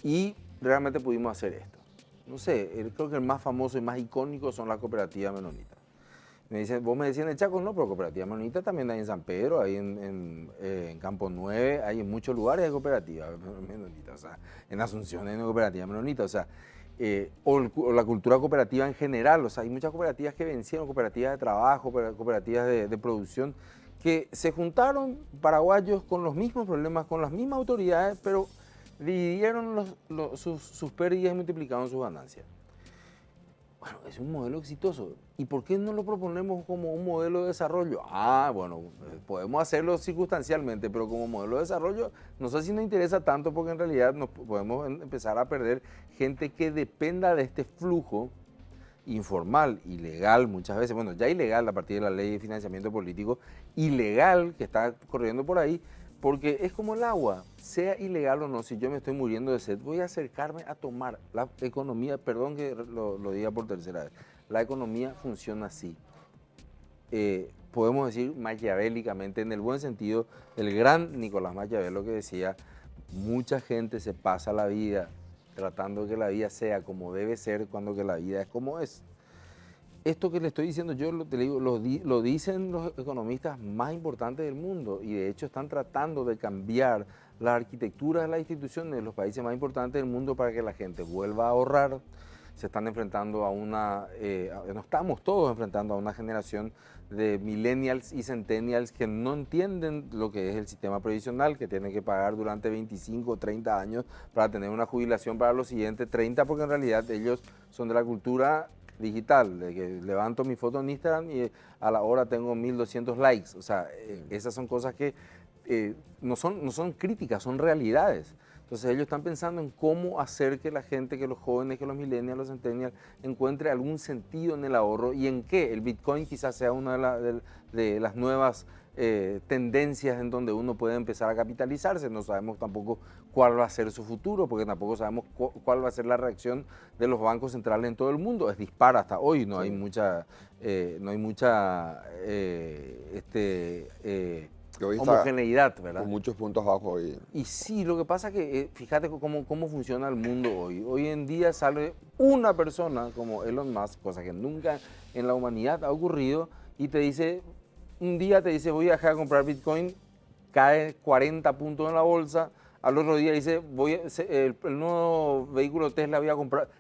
y realmente pudimos hacer esto. No sé, creo que el más famoso y más icónico son las cooperativas menonitas. Me dicen, vos me decías en el Chaco, no, pero cooperativas menonitas también hay en San Pedro, hay en Campo 9, hay en muchos lugares de cooperativas menonitas, o sea, en Asunción hay una cooperativa menonita, o sea, o la cultura cooperativa en general, o sea, hay muchas cooperativas que vencieron, cooperativas de trabajo, cooperativas de producción, que se juntaron paraguayos con los mismos problemas, con las mismas autoridades, pero dividieron sus pérdidas y multiplicaron sus ganancias. Bueno, es un modelo exitoso. ¿Y por qué no lo proponemos como un modelo de desarrollo? Ah, bueno, podemos hacerlo circunstancialmente, pero como modelo de desarrollo no sé si nos interesa tanto porque en realidad nos podemos empezar a perder gente que dependa de este flujo informal, ilegal muchas veces, bueno, ya ilegal a partir de la ley de financiamiento político, ilegal que está corriendo por ahí, porque es como el agua, sea ilegal o no, si yo me estoy muriendo de sed, voy a acercarme a tomar. La economía, perdón que lo diga por tercera vez, la economía funciona así. Podemos decir maquiavélicamente, en el buen sentido, el gran Nicolás Maquiavelo que decía, mucha gente se pasa la vida tratando de que la vida sea como debe ser cuando que la vida es como es. Esto que le estoy diciendo yo, te digo, lo dicen los economistas más importantes del mundo y de hecho están tratando de cambiar la arquitectura de las instituciones de los países más importantes del mundo para que la gente vuelva a ahorrar. Se están enfrentando a no estamos todos enfrentando a una generación de millennials y centennials que no entienden lo que es el sistema previsional, que tienen que pagar durante 25 o 30 años para tener una jubilación para los siguientes 30, porque en realidad ellos son de la cultura digital, de que levanto mi foto en Instagram y a la hora tengo 1200 likes. O sea, esas son cosas que no son críticas, son realidades. Entonces ellos están pensando en cómo hacer que la gente, que los jóvenes, que los millennials, los centennials, encuentre algún sentido en el ahorro y en qué. El Bitcoin quizás sea una de las nuevas tendencias en donde uno puede empezar a capitalizarse. No sabemos tampoco cuál va a ser su futuro, porque tampoco sabemos cuál va a ser la reacción de los bancos centrales en todo el mundo. Es dispara hasta hoy, no hay mucha homogeneidad, ¿verdad? Con muchos puntos bajos hoy. Y sí, lo que pasa es que fíjate cómo funciona el mundo hoy. Hoy en día sale una persona como Elon Musk, cosa que nunca en la humanidad ha ocurrido, y te dice, un día te dice, voy a dejar de comprar Bitcoin, cae 40 puntos en la bolsa, al otro día dice, el nuevo vehículo Tesla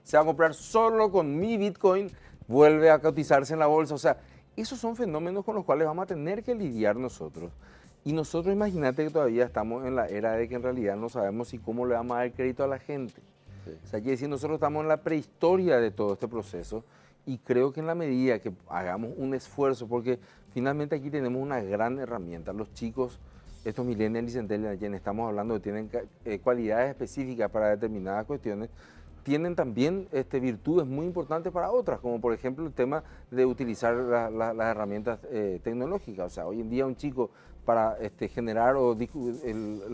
se va a comprar solo con mi Bitcoin, vuelve a cotizarse en la bolsa. O sea, esos son fenómenos con los cuales vamos a tener que lidiar nosotros. Y nosotros, imagínate que todavía estamos en la era de que en realidad no sabemos si cómo le vamos a dar crédito a la gente. Sí. O sea, quiere decir, nosotros estamos en la prehistoria de todo este proceso y creo que en la medida que hagamos un esfuerzo, porque finalmente aquí tenemos una gran herramienta. Los chicos, estos millennials y centennials de quienes estamos hablando, que tienen cualidades específicas para determinadas cuestiones, tienen también virtudes muy importantes para otras, como por ejemplo el tema de utilizar las herramientas tecnológicas. O sea, hoy en día un chico para generar los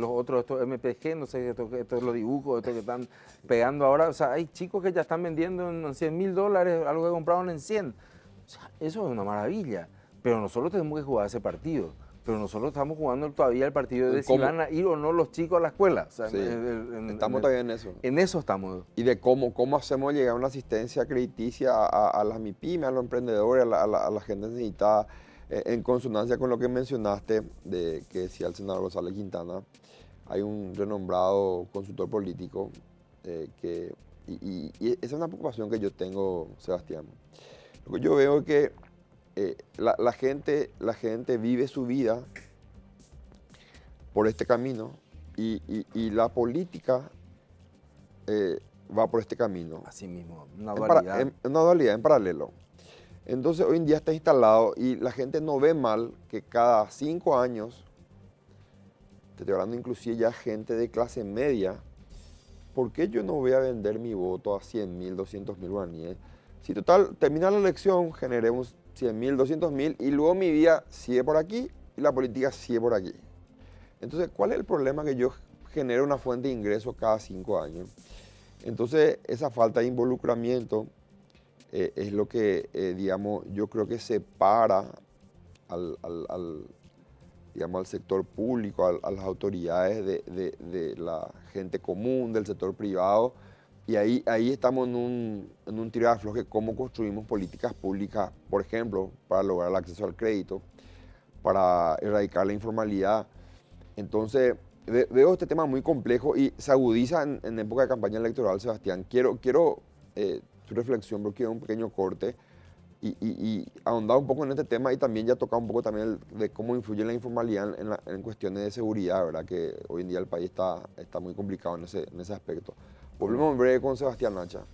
otros, estos MPG, no sé, estos los dibujos, estos que están pegando ahora, o sea, hay chicos que ya están vendiendo en $100,000 algo que compraron en 100. O sea, eso es una maravilla, pero nosotros tenemos que jugar ese partido. Pero nosotros estamos jugando todavía el partido de si van a ir o no los chicos a la escuela. O sea, sí, estamos todavía en eso. En eso estamos. Y de cómo hacemos llegar una asistencia crediticia a las MIPYME, a los emprendedores, a la gente necesitada, en consonancia con lo que mencionaste, de que decía el senador González Quintana. Hay un renombrado consultor político y esa es una preocupación que yo tengo, Sebastián. Lo que yo veo es que la gente vive su vida por este camino y la política va por este camino. Así mismo, una dualidad. Una dualidad en paralelo. Entonces hoy en día está instalado y la gente no ve mal que cada 5 años, te estoy hablando inclusive ya gente de clase media, ¿por qué yo no voy a vender mi voto a 100.000, 200.000 guaraníes? Si total, termina la elección, generemos 100.000, 200.000 y luego mi vida sigue por aquí y la política sigue por aquí. Entonces, ¿cuál es el problema que yo genere una fuente de ingresos cada 5 años? Entonces, esa falta de involucramiento es lo que, digamos, yo creo que separa digamos, al sector público, a las autoridades de la gente común, del sector privado. Y ahí estamos en un tiro de afloje, cómo construimos políticas públicas, por ejemplo, para lograr el acceso al crédito, para erradicar la informalidad. Entonces, veo este tema muy complejo y se agudiza en época de campaña electoral, Sebastián. Quiero tu reflexión, pero quiero un pequeño corte y ahondar un poco en este tema y también ya tocar un poco también de cómo influye la informalidad en cuestiones de seguridad, ¿verdad? Que hoy en día el país está muy complicado en ese aspecto. Volvemos en breve con Sebastián Nacha.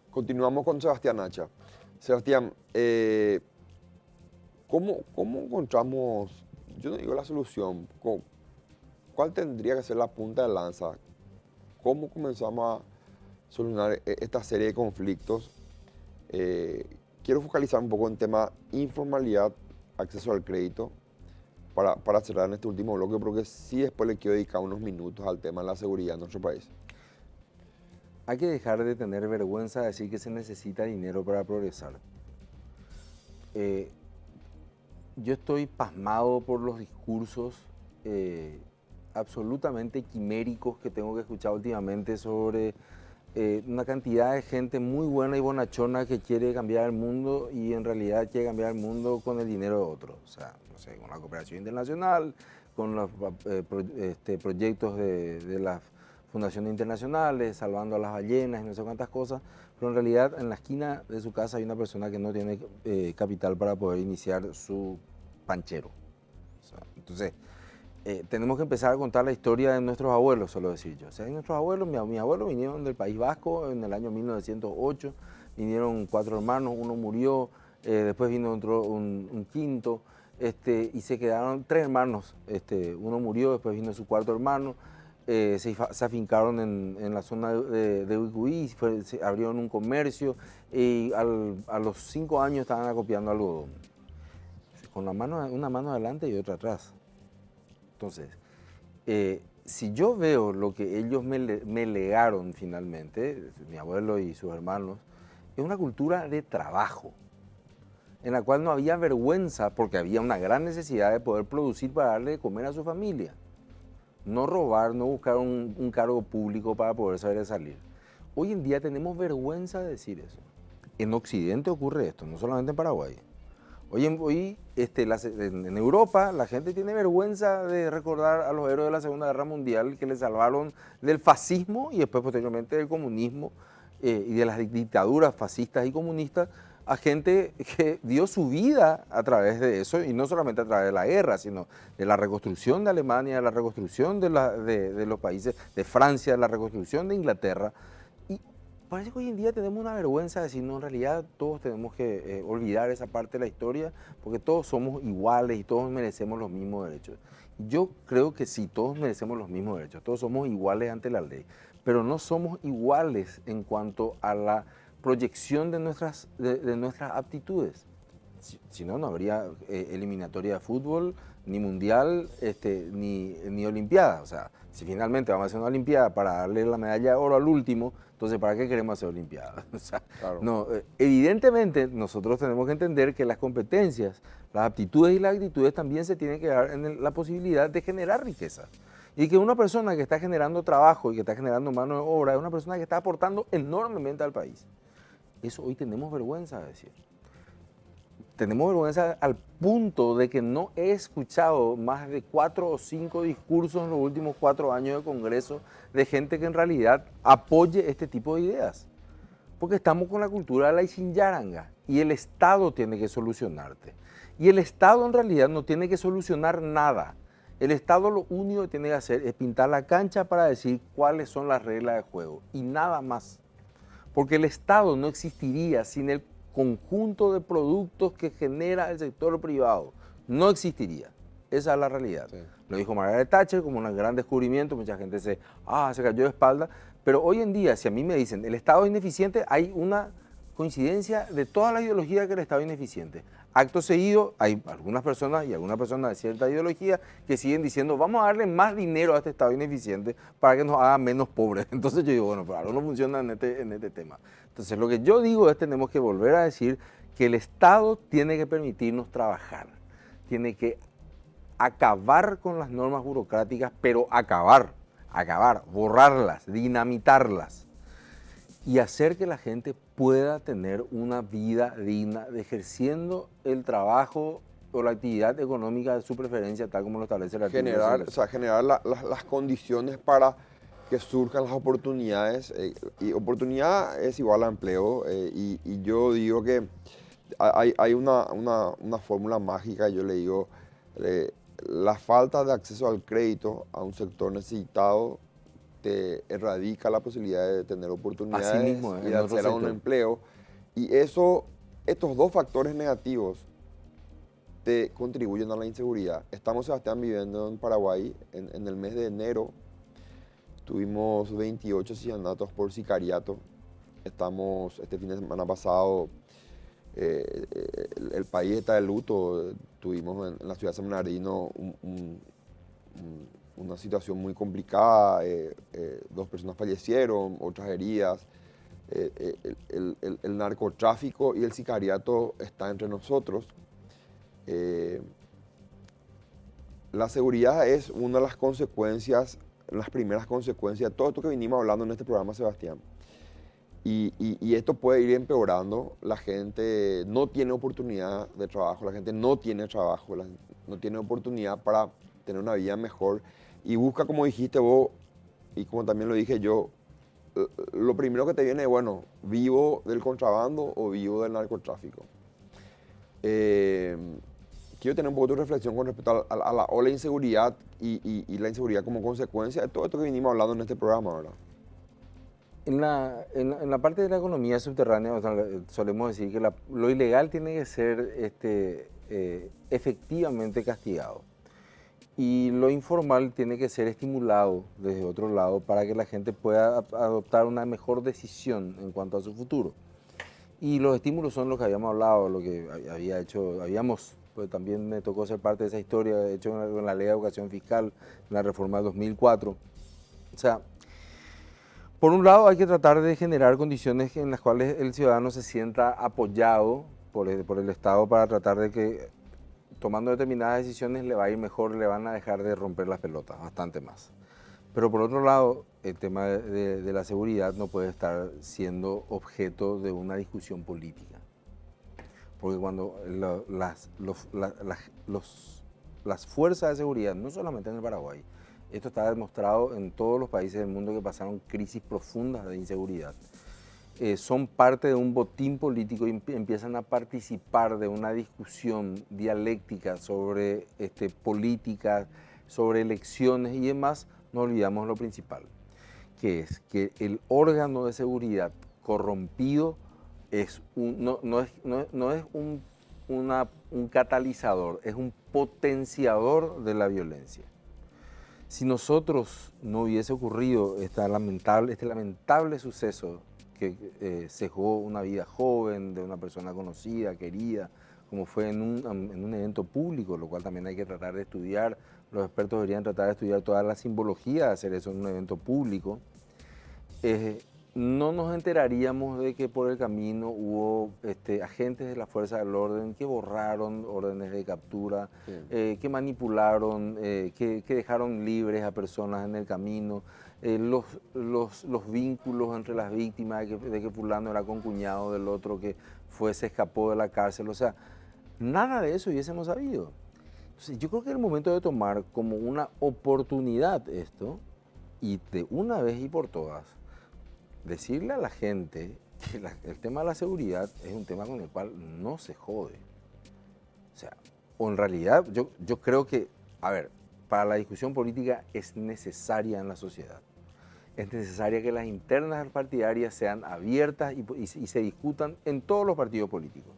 Continuamos con Sebastián Nacha. Sebastián, ¿cómo encontramos, yo no digo la solución, cuál tendría que ser la punta de lanza? ¿Cómo comenzamos a solucionar esta serie de conflictos? Quiero focalizar un poco en tema informalidad, acceso al crédito, para cerrar en este último bloque, porque sí después le quiero dedicar unos minutos al tema de la seguridad en nuestro país. Hay que dejar de tener vergüenza de decir que se necesita dinero para progresar. Yo estoy pasmado por los discursos absolutamente quiméricos que tengo que escuchar últimamente sobre una cantidad de gente muy buena y bonachona que quiere cambiar el mundo y en realidad quiere cambiar el mundo con el dinero de otros. O sea, no sé, con la cooperación internacional, con los proyectos de las fundaciones internacionales, salvando a las ballenas y no sé cuántas cosas, pero en realidad en la esquina de su casa hay una persona que no tiene capital para poder iniciar su panchero. O sea, entonces, tenemos que empezar a contar la historia de nuestros abuelos, suelo decir yo. O sea, nuestros abuelos, mis abuelos vinieron del País Vasco en el año 1908, vinieron 4 hermanos, uno murió, después vino un quinto, y se quedaron 3 hermanos, uno murió, después vino su 4º hermano, se afincaron en la zona de Uicuí, se abrieron un comercio y a los 5 años estaban acopiando algodón, con una mano adelante y otra atrás. Entonces, si yo veo lo que ellos me legaron finalmente, mi abuelo y sus hermanos, es una cultura de trabajo, en la cual no había vergüenza porque había una gran necesidad de poder producir para darle de comer a su familia. No robar, no buscar un cargo público para poder salir. Hoy en día tenemos vergüenza de decir eso. En Occidente ocurre esto, no solamente en Paraguay. Hoy en Europa la gente tiene vergüenza de recordar a los héroes de la Segunda Guerra Mundial que le salvaron del fascismo y después posteriormente del comunismo y de las dictaduras fascistas y comunistas, a gente que dio su vida a través de eso, y no solamente a través de la guerra, sino de la reconstrucción de Alemania, de la reconstrucción de los países, de Francia, de la reconstrucción de Inglaterra. Y parece que hoy en día tenemos una vergüenza de decir, no, en realidad todos tenemos que olvidar esa parte de la historia, porque todos somos iguales y todos merecemos los mismos derechos. Yo creo que sí, todos merecemos los mismos derechos, todos somos iguales ante la ley, pero no somos iguales en cuanto a la proyección de nuestras aptitudes. Si no, no habría eliminatoria de fútbol, ni mundial, ni olimpiada. O sea, si finalmente vamos a hacer una olimpiada para darle la medalla de oro al último, entonces ¿para qué queremos hacer olimpiada? O sea, claro. No, evidentemente nosotros tenemos que entender que las competencias, las aptitudes y las actitudes también se tienen que dar en la posibilidad de generar riqueza. Y que una persona que está generando trabajo y que está generando mano de obra es una persona que está aportando enormemente al país. Eso hoy tenemos vergüenza de decir. Tenemos vergüenza al punto de que no he escuchado más de 4 o 5 discursos en los últimos 4 años de Congreso de gente que en realidad apoye este tipo de ideas. Porque estamos con la cultura de la Ixinjaranga y el Estado tiene que solucionarte. Y el Estado en realidad no tiene que solucionar nada. El Estado lo único que tiene que hacer es pintar la cancha para decir cuáles son las reglas de juego y nada más. Porque el Estado no existiría sin el conjunto de productos que genera el sector privado. No existiría. Esa es la realidad. Sí. Lo dijo Margaret Thatcher como un gran descubrimiento. Mucha gente se cayó de espalda. Pero hoy en día, si a mí me dicen el Estado es ineficiente, hay una coincidencia de toda la ideología que el Estado es ineficiente. Acto seguido, hay algunas personas y algunas personas de cierta ideología que siguen diciendo, vamos a darle más dinero a este Estado ineficiente para que nos haga menos pobres. Entonces yo digo, bueno, pero algo no funciona en este tema. Entonces lo que yo digo es, tenemos que volver a decir que el Estado tiene que permitirnos trabajar, tiene que acabar con las normas burocráticas, pero acabar, borrarlas, dinamitarlas y hacer que la gente pueda tener una vida digna ejerciendo el trabajo o la actividad económica de su preferencia, tal como lo establece el artículo. Generar las condiciones para que surjan las oportunidades. Y oportunidad es igual a empleo. Y yo digo que hay una fórmula mágica, yo le digo, la falta de acceso al crédito a un sector necesitado te erradica la posibilidad de tener oportunidades Así mismo, y de acceder a un empleo. Y estos dos factores negativos te contribuyen a la inseguridad. Estamos, Sebastián, viviendo en Paraguay. En el mes de enero tuvimos 28 asesinatos por sicariato. Este fin de semana pasado, el país está de luto. Tuvimos en la ciudad de San Bernardino una situación muy complicada. 2 personas fallecieron, otras heridas. El narcotráfico y el sicariato está entre nosotros. La seguridad es una de las consecuencias, las primeras consecuencias de todo esto que venimos hablando en este programa, Sebastián. Y esto puede ir empeorando. La gente no tiene oportunidad de trabajo, la gente no tiene trabajo, no tiene oportunidad para tener una vida mejor. Y busca, como dijiste vos, y como también lo dije yo, lo primero que te viene es, bueno, ¿vivo del contrabando o vivo del narcotráfico? Quiero tener un poco de reflexión con respecto a la ola de inseguridad y la inseguridad como consecuencia de todo esto que venimos hablando en este programa, ¿verdad? En la parte de la economía subterránea, o sea, solemos decir que lo ilegal tiene que ser efectivamente castigado y lo informal tiene que ser estimulado desde otro lado para que la gente pueda adoptar una mejor decisión en cuanto a su futuro. Y los estímulos son los que habíamos hablado, lo que pues también me tocó ser parte de esa historia, hecho en la Ley de Educación Fiscal, en la reforma del 2004. O sea, por un lado hay que tratar de generar condiciones en las cuales el ciudadano se sienta apoyado por el Estado para tratar de que, tomando determinadas decisiones, le va a ir mejor, le van a dejar de romper las pelotas, bastante más. Pero por otro lado, el tema de la seguridad no puede estar siendo objeto de una discusión política. Porque cuando las fuerzas de seguridad, no solamente en el Paraguay, esto está demostrado en todos los países del mundo que pasaron crisis profundas de inseguridad, son parte de un botín político y empiezan a participar de una discusión dialéctica sobre política, sobre elecciones y demás, no olvidamos lo principal, que es que el órgano de seguridad corrompido no es un catalizador, es un potenciador de la violencia. Si nosotros no hubiese ocurrido este lamentable suceso que cejó una vida joven de una persona conocida, querida, como fue en un evento público, lo cual también hay que tratar de estudiar. Los expertos deberían tratar de estudiar toda la simbología de hacer eso en un evento público. No nos enteraríamos de que por el camino hubo agentes de la fuerza del orden que borraron órdenes de captura, sí, que manipularon, que dejaron libres a personas en el camino, los vínculos entre las víctimas, de que fulano era concuñado del otro que se escapó de la cárcel, o sea, nada de eso hubiésemos sabido. Entonces, yo creo que es el momento de tomar como una oportunidad esto y de una vez y por todas decirle a la gente que el tema de la seguridad es un tema con el cual no se jode. O sea, o en realidad yo creo que, a ver, para la discusión política es necesaria en la sociedad. Es necesaria que las internas partidarias sean abiertas y se discutan en todos los partidos políticos.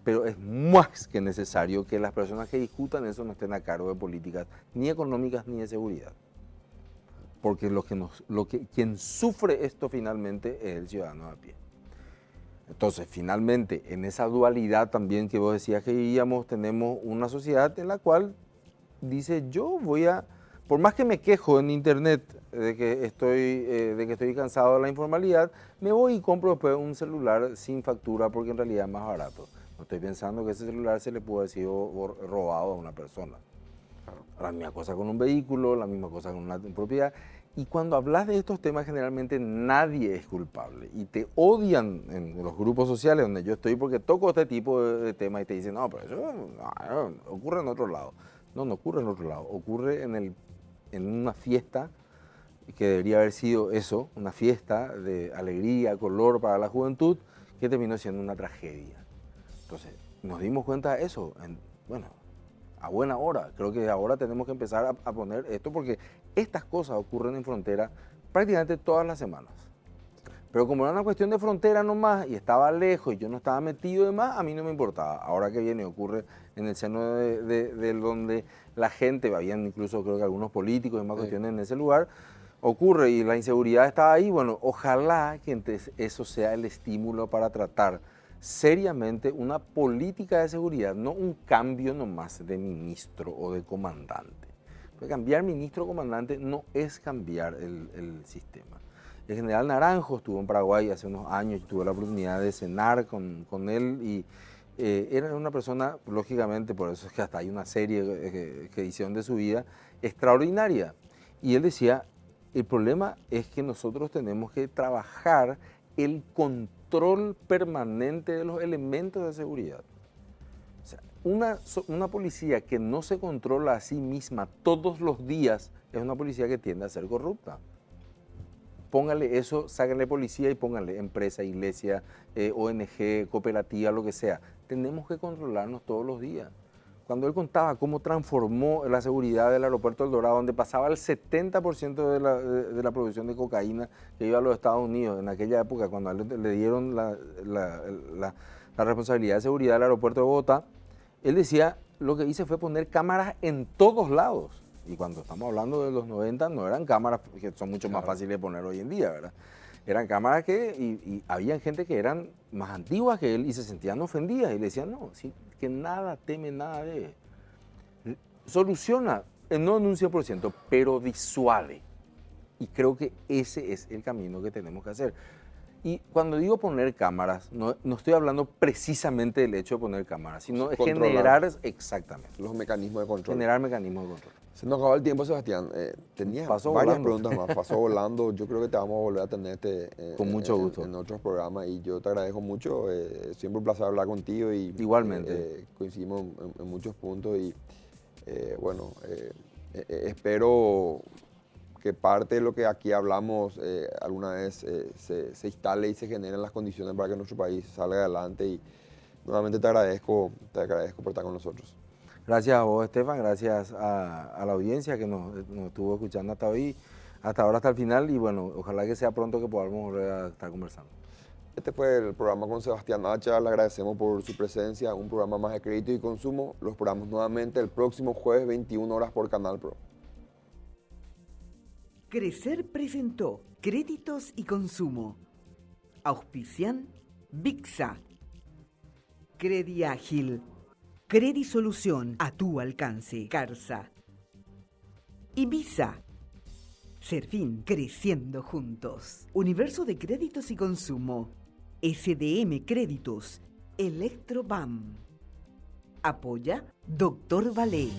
Pero es más que necesario que las personas que discutan eso no estén a cargo de políticas ni económicas ni de seguridad. Porque quien sufre esto finalmente es el ciudadano a pie. Entonces, finalmente, en esa dualidad también que vos decías que vivíamos, tenemos una sociedad en la cual dice, por más que me quejo en internet de que estoy cansado de la informalidad, me voy y compro después un celular sin factura porque en realidad es más barato. No estoy pensando que ese celular se le pudo haber sido robado a una persona. La misma cosa con un vehículo, la misma cosa con una propiedad. Y cuando hablas de estos temas, generalmente nadie es culpable. Y te odian en los grupos sociales donde yo estoy porque toco este tipo de temas y te dicen, no, pero eso no, ocurre en otro lado. No ocurre en otro lado. Ocurre en una fiesta que debería haber sido eso, una fiesta de alegría, color para la juventud, que terminó siendo una tragedia. Entonces, nos dimos cuenta de eso, a buena hora. Creo que ahora tenemos que empezar a poner esto porque estas cosas ocurren en frontera prácticamente todas las semanas. Pero como era una cuestión de frontera nomás y estaba lejos y yo no estaba metido de más, a mí no me importaba. Ahora que viene ocurre en el seno de donde la gente, habían incluso creo que algunos políticos y más cuestiones en ese lugar, ocurre y la inseguridad está ahí. Bueno, ojalá que entonces eso sea el estímulo para tratar seriamente una política de seguridad, no un cambio nomás de ministro o de comandante. Porque cambiar ministro o comandante no es cambiar el sistema. El general Naranjo estuvo en Paraguay hace unos años y tuve la oportunidad de cenar con él y era una persona, lógicamente, por eso es que hasta hay una serie que hicieron de su vida, extraordinaria. Y él decía, el problema es que nosotros tenemos que trabajar el control permanente de los elementos de seguridad. O sea, una policía que no se controla a sí misma todos los días es una policía que tiende a ser corrupta. Póngale eso, sáquenle policía y pónganle empresa, iglesia, ONG, cooperativa, lo que sea. Tenemos que controlarnos todos los días. Cuando él contaba cómo transformó la seguridad del aeropuerto El Dorado, donde pasaba el 70% de la producción de cocaína que iba a los Estados Unidos, en aquella época, cuando a él le dieron la responsabilidad de seguridad del aeropuerto de Bogotá, él decía, lo que hice fue poner cámaras en todos lados. Y cuando estamos hablando de los 90, no eran cámaras que son mucho más fáciles de poner hoy en día, ¿verdad? Eran cámaras y había gente que eran más antiguas que él y se sentían ofendidas y le decían, no, sí, que nada teme, nada debe. Soluciona, no en un 100%, pero disuade. Y creo que ese es el camino que tenemos que hacer. Y cuando digo poner cámaras, no estoy hablando precisamente del hecho de poner cámaras, sino de generar exactamente los mecanismos de control. Generar mecanismos de control. Se nos acabó el tiempo, Sebastián. Tenías varias preguntas más. Pasó volando. Yo creo que te vamos a volver a tener con mucho gusto en otros programas y yo te agradezco mucho. Siempre un placer hablar contigo y igualmente coincidimos en muchos puntos y espero que parte de lo que aquí hablamos alguna vez se instale y se generen las condiciones para que nuestro país salga adelante y nuevamente te agradezco por estar con nosotros. Gracias a vos, Estefan, gracias a la audiencia que nos estuvo escuchando hasta hoy, hasta ahora, hasta el final y bueno, ojalá que sea pronto que podamos volver a estar conversando. Este fue el programa con Sebastián Hacha, le agradecemos por su presencia, un programa más de crédito y consumo. Los esperamos nuevamente el próximo jueves 21 horas por Canal Pro. Crecer presentó Créditos y Consumo. Auspician VIXA. Crediágil. Credisolución a tu alcance. Carsa. Ibiza. Serfín, creciendo juntos. Universo de Créditos y Consumo. SDM Créditos. Electrobam. Apoya Dr. Valé.